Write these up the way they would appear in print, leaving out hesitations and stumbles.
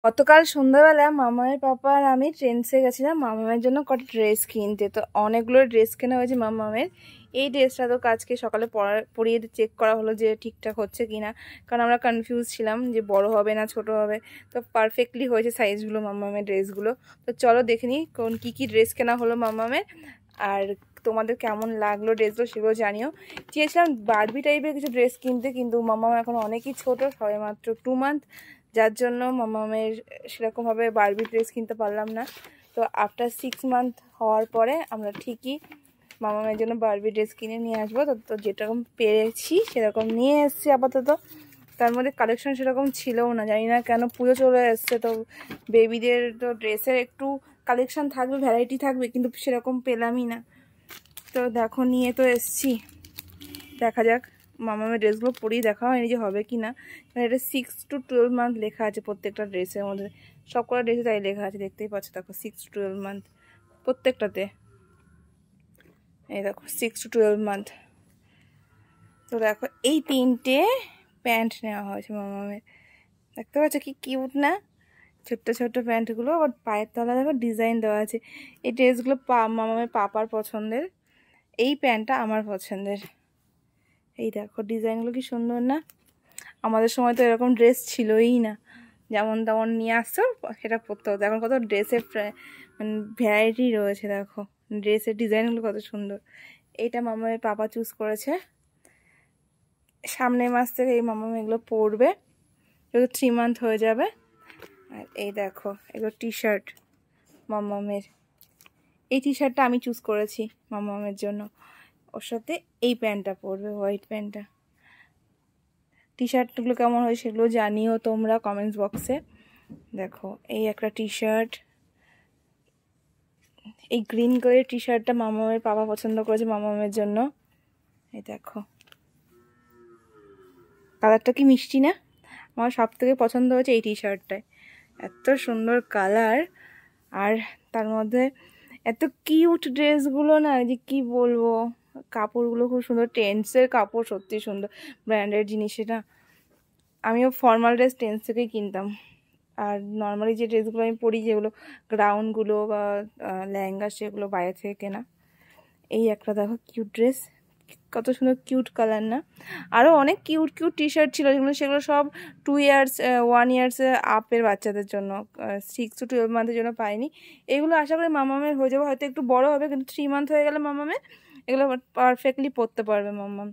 গতকাল সন্ধ্যাবেলা মামামের পাপা আর আমি ট্রেন্ডসে গেছিলাম মামামের জন্য কটা ড্রেস কিনতে। তো অনেকগুলো ড্রেস কেনা হয়েছে মামামের। এই ড্রেসটা তো আজকে সকালে পরিয়ে চেক করা হলো যে ঠিকঠাক হচ্ছে কিনা, কারণ আমরা কনফিউজ ছিলাম যে বড় হবে না ছোট হবে। তো পারফেক্টলি হয়েছে সাইজগুলো মামামের ড্রেসগুলো। তো চলো দেখে নিই কোন কী ড্রেস কেনা হলো মামামের, আর তোমাদের কেমন লাগলো ড্রেসগুলো সেগুলো জানিও। চেয়েছিলাম বারবি টাইপের কিছু ড্রেস কিনতে, কিন্তু মামাম এখন অনেকই ছোট, সবে মাত্র 2 মান্থ, যার জন্য মামামের সেরকমভাবে বারবি ড্রেস কিনতে পারলাম না। তো আফটার 6 মান্থ হওয়ার পরে আমরা ঠিকই মামামের জন্য বারবি ড্রেস কিনে নিয়ে আসবো। তো যেরকম পেরেছি সেরকম নিয়ে এসেছি আপাতত। তার মধ্যে কালেকশন সেরকম ছিলও না, জানি না কেন, পুজো চলে এসছে তো বেবিদের তো ড্রেসের একটু কালেকশন থাকবে, ভ্যারাইটি থাকবে, কিন্তু সেরকম পেলামই না। তো দেখো নিয়ে তো এসছি, দেখা যাক মামামের ড্রেসগুলো পরিয়ে দেখা হয়নি যে হবে কি না। এটা 6 to 12 মান্থ লেখা আছে প্রত্যেকটা ড্রেসের মধ্যে, সব কটা ড্রেসে তাই লেখা আছে, দেখতেই পাচ্ছ। দেখো 6 to 12 মান্থ প্রত্যেকটাতে, এই দেখো 6 to 12 মান্থ। তো দেখো এই 3টে প্যান্ট নেওয়া হয়েছে মামামের, দেখতে পাচ্ছ কি কিউট না, ছোট্ট ছোট্ট প্যান্টগুলো। আবার পায়ের তলা দেখো ডিজাইন দেওয়া আছে। এই ড্রেসগুলো মামামের পাপার পছন্দের, এই প্যান্টটা আমার পছন্দের। এই দেখো ডিজাইনগুলো কি সুন্দর না। আমাদের সময় তো এরকম ড্রেস ছিলই না, যেমন তেমন নিয়ে আসছো সেটা পরতে হতো। এখন কত ড্রেসের মানে ভ্যারাইটি রয়েছে, দেখো ড্রেসের ডিজাইনগুলো কত সুন্দর। এইটা মামামের পাপা চুজ করেছে, সামনের মাস থেকে এই মামাম এগুলো পরবে, যেহেতু 3 মান্থ হয়ে যাবে। আর এই দেখো এগুলো টি শার্ট মামামের, এই টি শার্টটা আমি চুজ করেছি মামামের জন্য, ওর সাথে এই প্যান্টটা পরবে, হোয়াইট প্যান্টটা। টি শার্টগুলো কেমন হয় সেগুলো জানিও তোমরা কমেন্টস বক্সে। দেখো এই একটা টি শার্ট, এই গ্রিন কালারের টি শার্টটা মামামের পাপা পছন্দ করেছে মামামের জন্য। এই দেখো কালারটা কি মিষ্টি না, আমার সব থেকে পছন্দ হয়েছে এই টি শার্টটায়, এত সুন্দর কালার। আর তার মধ্যে এত কিউট ড্রেসগুলো না, যে কি বলবো, কাপড়গুলো খুব সুন্দর, ট্রেন্ডসের কাপড়, সত্যি সুন্দর ব্র্যান্ডের জিনিস। এটা আমিও ফর্মাল ড্রেস ট্রেন্ডস থেকেই কিনতাম, আর নর্মালি যে ড্রেসগুলো আমি পরি যেগুলো গ্রাউন্ডগুলো বা লেহেঙ্গা, সেগুলো বাইরে থেকে কেনা। এই একটা দেখো কিউট ড্রেস, কত সুন্দর কিউট কালার না। আরও অনেক কিউট কিউট টি শার্ট ছিল, সেগুলো সব 2 ইয়ার্স 1 ইয়ার্স আপের বাচ্চাদের জন্য, 6 to 12 মান্থের জন্য পাইনি। এগুলো আশা করি মামামের হয়ে যাবে, হয়তো একটু বড় হবে, কিন্তু 3 মান্থ হয়ে গেলে মামামের এগুলো পারফেক্টলি পরতে পারবে মামাম।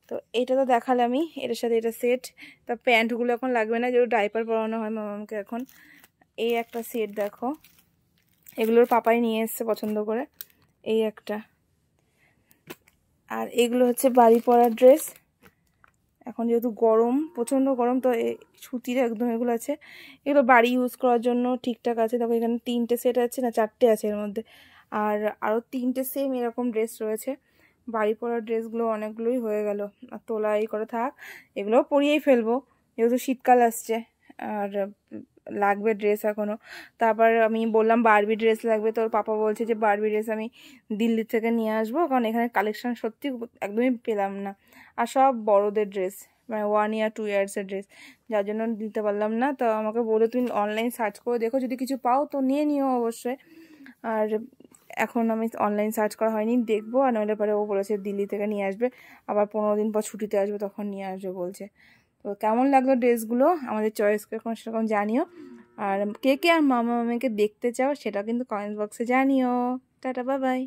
তো এটা তো দেখালামই, এটার সাথে এটা সেট। তা প্যান্টগুলো এখন লাগবে না, যেহেতু ডাইপার পরানো হয় মামামকে এখন। এই একটা সেট দেখো, এগুলোর পাপাই নিয়ে এসছে পছন্দ করে, এই একটা। আর এগুলো হচ্ছে বাড়ি পরার ড্রেস, এখন যেহেতু গরম, প্রচণ্ড গরম, তো সুতির একদম এগুলো আছে, এগুলো বাড়ি ইউজ করার জন্য ঠিকঠাক আছে। দেখো এখানে 3টে সেট আছে, না 4টে আছে এর মধ্যে, আর আরও 3টে সেম এরকম ড্রেস রয়েছে। বাড়ি পরার ড্রেসগুলো অনেকগুলোই হয়ে গেল, আর তোলা এই করে থাক, এগুলোও পরিয়েই ফেলবো যেহেতু শীতকাল আসছে, আর লাগবে ড্রেস এখনও। তারপর আমি বললাম বারবি ড্রেস লাগবে, তোর পাপা বলছে যে বারবি ড্রেস আমি দিল্লি থেকে নিয়ে আসবো, কারণ এখানে কালেকশান সত্যি একদমই পেলাম না, আর সব বড়োদের ড্রেস, মানে 1 year 2 ইয়ার্সের ড্রেস, যার জন্য দিতে পারলাম না। তো আমাকে বলে তুমি অনলাইন সার্চ করে দেখো, যদি কিছু পাও তো নিয়ে নিও অবশ্যই। আর এখন আমি অনলাইন সার্চ করা হয়নি, দেখবো। আর নইলে পরে ও বলেছে দিল্লি থেকে নিয়ে আসবে, আবার 15 দিন পর ছুটিতে আসবে তখন নিয়ে আসবে বলছে। তো কেমন লাগলো ড্রেসগুলো আমাদের চয়েস এখন সেরকম জানিও, আর কে কে আর মামা মামিকে দেখতে চাও সেটা কিন্তু কমেন্ট বক্সে জানিও। Tata, bye bye.